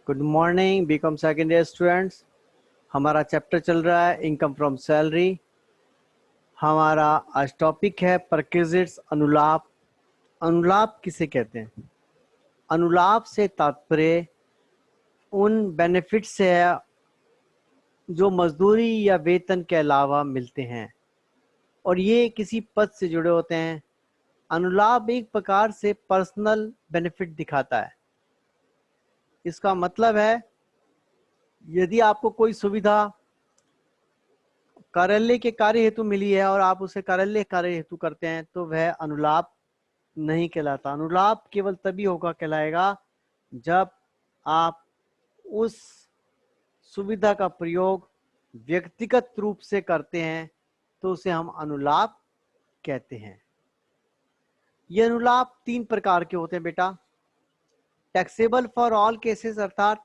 Good morning BCom second year students. हमारा chapter चल रहा है इनकम फ्रॉम सैलरी। हमारा आज टॉपिक है परक्विजिट्स अनुलाभ। अनुलाभ किसे कहते हैं? अनुलाभ से तात्पर्य उन बेनिफिट से है जो मजदूरी या वेतन के अलावा मिलते हैं और ये किसी पद से जुड़े होते हैं। अनुलाभ एक प्रकार से पर्सनल बेनिफिट दिखाता है। इसका मतलब है यदि आपको कोई सुविधा कार्यालय के कार्य हेतु मिली है और आप उसे कार्यालय कार्य हेतु करते हैं तो वह अनुलाभ नहीं कहलाता। अनुलाभ केवल तभी होगा कहलाएगा जब आप उस सुविधा का प्रयोग व्यक्तिगत रूप से करते हैं तो उसे हम अनुलाभ कहते हैं। ये अनुलाभ 3 प्रकार के होते हैं बेटा। टैक्सेबल फॉर ऑल केसेस अर्थात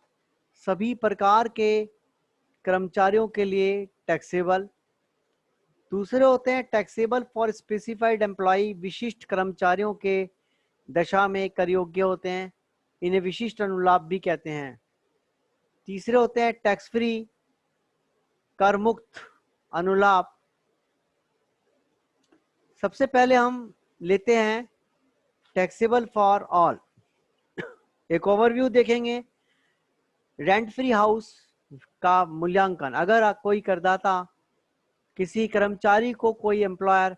सभी प्रकार के कर्मचारियों के लिए टैक्सेबल। दूसरे होते हैं टैक्सेबल फॉर स्पेसिफाइड एम्प्लॉय, विशिष्ट कर्मचारियों के दशा में कर योग्य होते हैं, इन्हें विशिष्ट अनुलाभ भी कहते हैं। तीसरे होते हैं टैक्स फ्री कर मुक्त अनुलाभ। सबसे पहले हम लेते हैं टैक्सेबल फॉर ऑल। एक ओवरव्यू देखेंगे। रेंट फ्री हाउस का मूल्यांकन। अगर कोई करदाता किसी कर्मचारी को कोई एम्प्लॉयर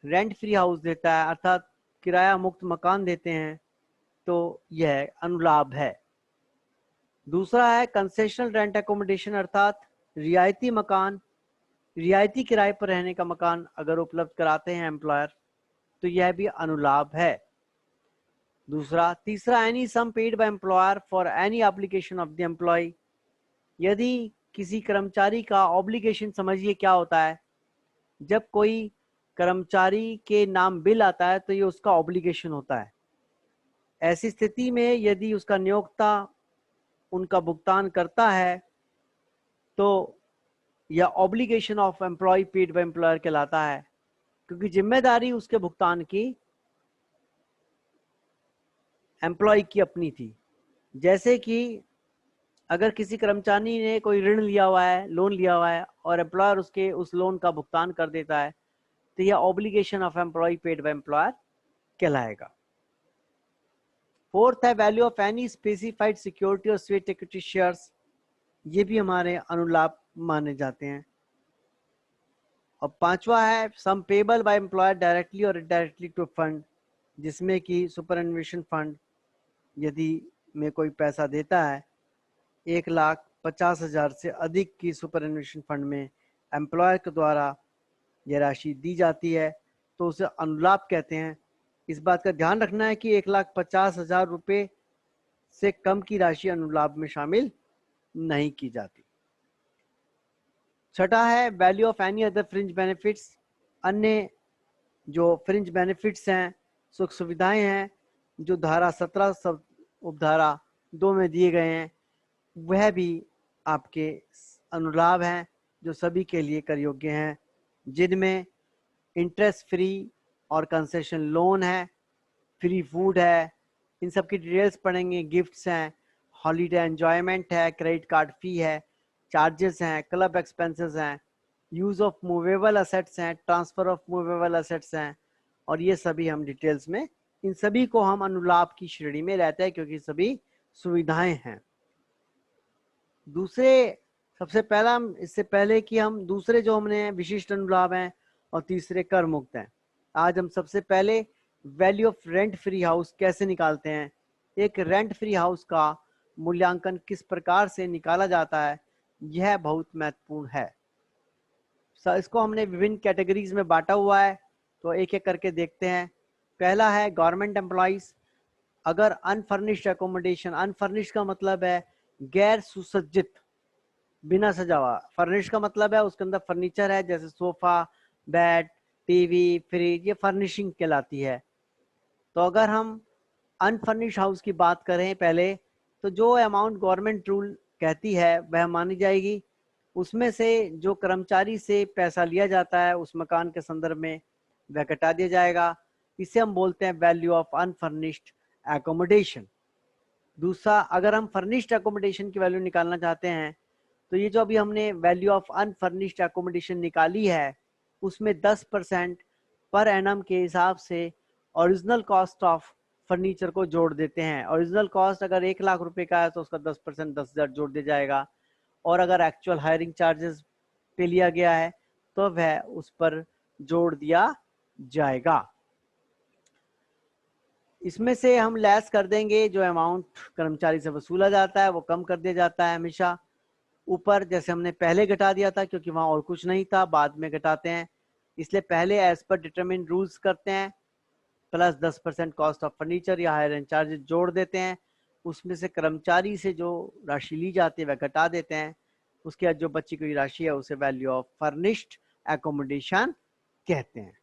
रेंट फ्री हाउस देता है अर्थात किराया मुक्त मकान देते हैं तो यह अनुलाभ है। दूसरा है कंसेशनल रेंट एकोमोडेशन अर्थात रियायती मकान, रियायती किराए पर रहने का मकान अगर उपलब्ध कराते हैं एम्प्लॉयर तो यह भी अनुलाभ है। तीसरा any sum paid by employer for any application of the employee. यदि किसी कर्मचारी का ऑब्लिगेशन, समझिए क्या होता है, जब कोई कर्मचारी के नाम बिल आता है तो ये उसका ऑब्लिगेशन होता है। ऐसी स्थिति में यदि उसका नियोक्ता उनका भुगतान करता है तो यह obligation of employee paid by employer कहलाता है, क्योंकि जिम्मेदारी उसके भुगतान की एम्प्लॉय की अपनी थी। जैसे कि अगर किसी कर्मचारी ने कोई ऋण लिया हुआ है, लोन लिया हुआ है और एम्प्लॉयर उसके उस लोन का भुगतान कर देता है तो यह obligation of employee paid by employer कहलाएगा। फोर्थ है value of any specified security और स्वेट इक्विटी शेयर्स। ये भी हमारे अनुलाभ माने जाते हैं। और पांचवा है सम पेबल बाय एम्प्लॉयर डायरेक्टली और इनडायरेक्टली टू फंड, जिसमें कि सुपरएनुएशन फंड यदि में कोई पैसा देता है 1,50,000 से अधिक की सुपरएनुएशन फंड में एम्प्लॉयर के द्वारा यह राशि दी जाती है तो उसे अनुलाभ कहते हैं। इस बात का ध्यान रखना है कि 1,50,000 रुपये से कम की राशि अनुलाभ में शामिल नहीं की जाती। छठा है value of any other fringe benefits. अन्य जो फ्रिंज बेनिफिट्स हैं, सुख सुविधाएं हैं जो धारा 17 उपधारा 2 में दिए गए हैं, वह भी आपके अनुलाभ हैं जो सभी के लिए कर योग्य हैं, जिनमें इंटरेस्ट फ्री और कंसेशन लोन है, फ्री फूड है, इन सब की डिटेल्स पढ़ेंगे। गिफ्ट्स हैं, हॉलीडे एंजॉयमेंट है, क्रेडिट कार्ड फी है, चार्जेस हैं, क्लब एक्सपेंसेस हैं, यूज ऑफ मूवेबल असेट्स हैं, ट्रांसफर ऑफ मूवेबल असेट्स हैं, और ये सभी हम डिटेल्स में, इन सभी को हम अनुलाभ की श्रेणी में रहते हैं क्योंकि सभी सुविधाएं हैं। दूसरे, सबसे पहला, इससे पहले कि हम दूसरे जो हमने विशिष्ट अनुलाभ हैं और तीसरे कर मुक्त हैं, आज हम सबसे पहले value of rent free house कैसे निकालते हैं, एक रेंट फ्री हाउस का मूल्यांकन किस प्रकार से निकाला जाता है, यह बहुत महत्वपूर्ण है। इसको हमने विभिन्न कैटेगरीज में बांटा हुआ है तो एक एक करके देखते हैं। पहला है गवर्नमेंट एम्प्लॉइज। अगर अनफर्निश्ड एकोमोडेशन, अनफर्निश्ड का मतलब है गैर सुसज्जित, बिना सजा हुआ। फर्निश्ड का मतलब है उसके अंदर फर्नीचर है, जैसे सोफा, बेड, टीवी, फ्रिज, ये फर्निशिंग कहलाती है। तो अगर हम अनफर्निश्ड हाउस की बात करें पहले, तो जो अमाउंट गवर्नमेंट रूल कहती है वह मानी जाएगी। उसमें से जो कर्मचारी से पैसा लिया जाता है उस मकान के संदर्भ में वह घटा दिया जाएगा। इसे हम बोलते हैं वैल्यू ऑफ अनफर्निश्ड एकोमोडेशन। दूसरा, अगर हम फर्निश्ड एकोमोडेशन की वैल्यू निकालना चाहते हैं तो ये जो अभी हमने वैल्यू ऑफ अनफर्निश्ड एकोमोडेशन निकाली है उसमें 10% पर एनम के हिसाब से ओरिजिनल कॉस्ट ऑफ फर्नीचर को जोड़ देते हैं। ओरिजिनल कॉस्ट अगर 1 लाख रुपए का है तो उसका 10% 10,000 जोड़ दिया जाएगा, और अगर एक्चुअल हायरिंग चार्जेस पे लिया गया है तो वह उस पर जोड़ दिया जाएगा। इसमें से हम लेस कर देंगे जो अमाउंट कर्मचारी से वसूला जाता है, वो कम कर दिया जाता है हमेशा। ऊपर जैसे हमने पहले घटा दिया था क्योंकि वहां और कुछ नहीं था, बाद में घटाते हैं, इसलिए पहले एज पर डिटरमिन रूल्स करते हैं, प्लस 10% कॉस्ट ऑफ फर्नीचर या हायर एंड चार्जेस जोड़ देते हैं, उसमें से कर्मचारी से जो राशि ली जाती है वह घटा देते हैं, उसके बाद जो बची हुई राशि है उसे वैल्यू ऑफ फर्निश्ड एकोमोडेशन कहते हैं।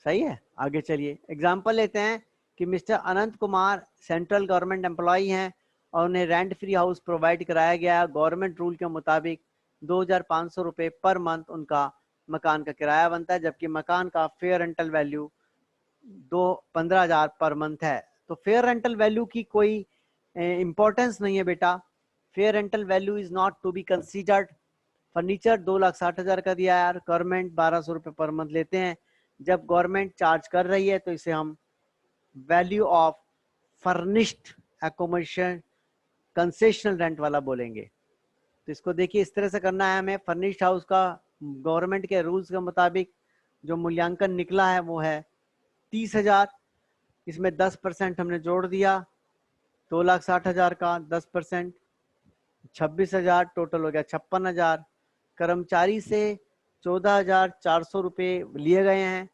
सही है, आगे चलिए एग्जाम्पल लेते हैं कि मिस्टर अनंत कुमार सेंट्रल गवर्नमेंट एम्प्लॉई हैं और उन्हें रेंट फ्री हाउस प्रोवाइड कराया गया। गवर्नमेंट रूल के मुताबिक 2,500 रुपये पर मंथ उनका मकान का किराया बनता है, जबकि मकान का fair rental value 15,000 per month है। तो फेयर रेंटल वैल्यू की कोई इंपॉर्टेंस नहीं है बेटा। Fair rental value is not to be considered. Furniture 2,60,000 का दिया यार, गवर्नमेंट 1,200 रुपये पर मंथ लेते हैं। जब गवर्नमेंट चार्ज कर रही है तो इसे हम value of furnished accommodation concessional rent वाला बोलेंगे। तो इसको देखिए इस तरह से करना है हमें। फर्निश्ड हाउस का गवर्नमेंट के रूल्स के मुताबिक जो मूल्यांकन निकला है वो है 30,000, इसमें 10% हमने जोड़ दिया, 2,60,000 का 10%, 26,000, टोटल हो गया 56,000। कर्मचारी से 14,400 रुपये लिए गए हैं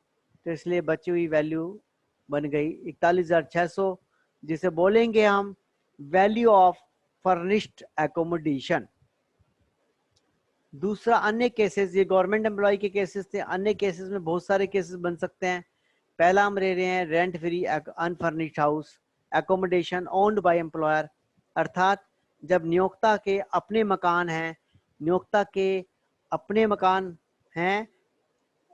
तो इसलिए बची हुई वैल्यू बन गई 41,600, जिसे बोलेंगे हम वैल्यू ऑफ फर्निश्ड एकोमोडेशन। दूसरा, अन्य केसेस, ये गवर्नमेंट एम्प्लॉय के केसेस थे। अन्य केसेस में बहुत सारे केसेस बन सकते हैं। पहला हम ले रहे हैं rent free unfurnished house accommodation owned by employer, अर्थात जब नियोक्ता के अपने मकान हैं, नियोक्ता के अपने मकान हैं,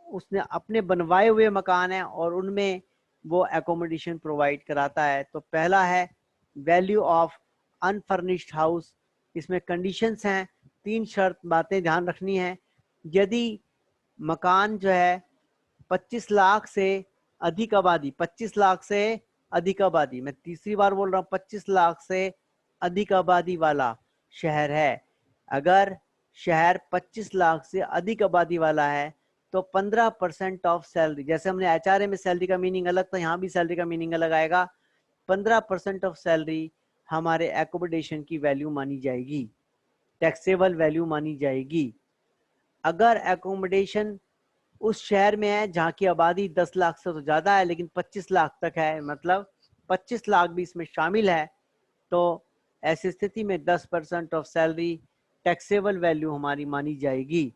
उसने अपने बनवाए हुए मकान हैं और उनमें वो एकोमोडेशन प्रोवाइड कराता है। तो पहला है वैल्यू ऑफ अनफर्निश्ड हाउस। इसमें कंडीशंस हैं, 3 शर्त बातें ध्यान रखनी है। यदि मकान जो है 25 लाख से अधिक आबादी, 25 लाख से अधिक आबादी, मैं तीसरी बार बोल रहा हूँ, 25 लाख से अधिक आबादी वाला शहर है। अगर शहर 25 लाख से अधिक आबादी वाला है तो 15% ऑफ सैलरी, जैसे हमने एचआरए में सैलरी का मीनिंग अलग था, यहाँ भी सैलरी का मीनिंग अलग आएगा। 15% ऑफ सैलरी हमारे एकोमोडेशन की वैल्यू मानी जाएगी, टैक्सेबल वैल्यू मानी जाएगी। अगर एकोमोडेशन उस शहर में है जहाँ की आबादी 10 लाख से तो ज़्यादा है लेकिन 25 लाख तक है, मतलब 25 लाख भी इसमें शामिल है, तो ऐसी स्थिति में 10% ऑफ सैलरी टैक्सेबल वैल्यू हमारी मानी जाएगी।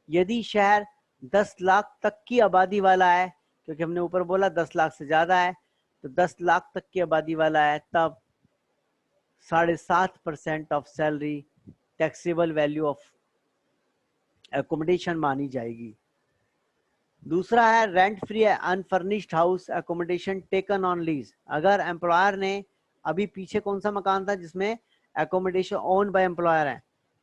यदि शहर 10 लाख तक की आबादी वाला है, क्योंकि हमने ऊपर बोला 10 लाख से ज़्यादा है, तो 10 लाख तक की आबादी वाला है, तब 7.5% of salary taxable value of accommodation मानी जाएगी। दूसरा है rent free unfurnished house accommodation taken on lease. अगर एम्प्लॉयर ने, अभी पीछे कौन सा मकान था जिसमें एकोमोडेशन ओन बाय एम्प्लॉयर है,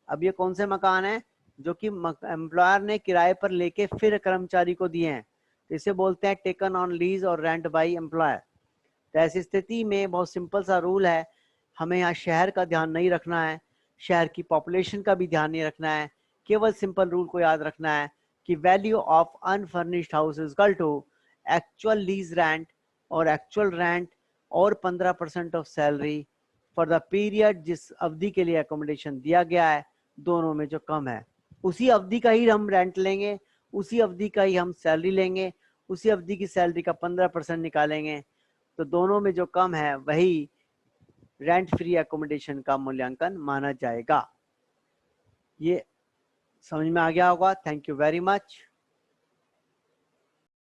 अब ये कौन से मकान है जो कि एम्प्लॉयर ने किराए पर लेके फिर कर्मचारी को दिए हैं, तो इसे बोलते हैं टेकन ऑन लीज और रेंट बाय एम्प्लॉयर। तो ऐसी स्थिति में बहुत सिंपल सा रूल है, हमें यहाँ शहर का ध्यान नहीं रखना है, शहर की पॉपुलेशन का भी ध्यान नहीं रखना है, केवल सिंपल रूल को याद रखना है कि value of unfurnished house is equal to actual lease rent और एक्चुअल रेंट और 15% of salary for the period जिस अवधि के लिए एकोमोडेशन दिया गया है, दोनों में जो कम है उसी अवधि का ही हम रेंट लेंगे, उसी अवधि का ही हम सैलरी लेंगे, उसी अवधि की सैलरी का 15% निकालेंगे, तो दोनों में जो कम है वही रेंट फ्री एकोमोडेशन का मूल्यांकन माना जाएगा। ये समझ में आ गया होगा। Thank you very much.